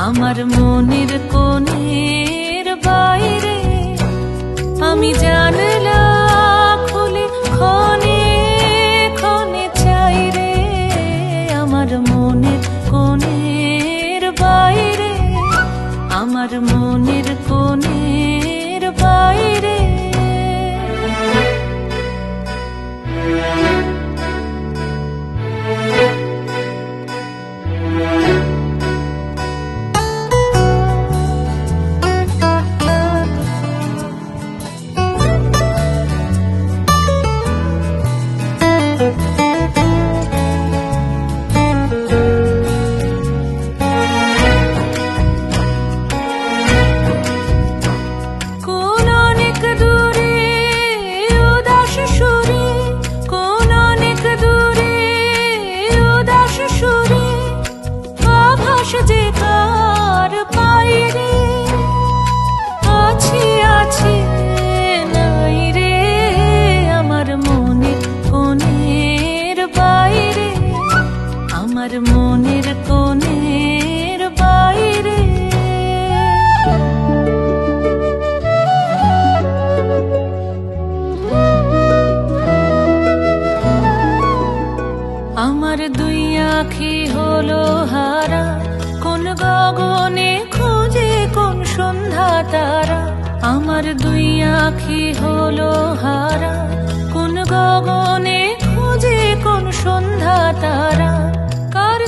আমার মনের কোণের বাইরে আমি জানলা খুলে ক্ষণে ক্ষণে চাই রে। আমার মনের কোণের বাইরে, আমার মনের কোণের বাইরে। যে কার পাইরে আছি আছি নাই রে। আমার মনের কোণের বাইরে, আমার মনের কোণের বাইরে। আমার দুই আঁখি হলো হারা, কোন গগনে খুঁজে কোন সন্ধ্যা তারা। আমার দুই আঁখি হলো হারা, কোন গগনে খুঁজে কোন সন্ধ্যা তারা। কার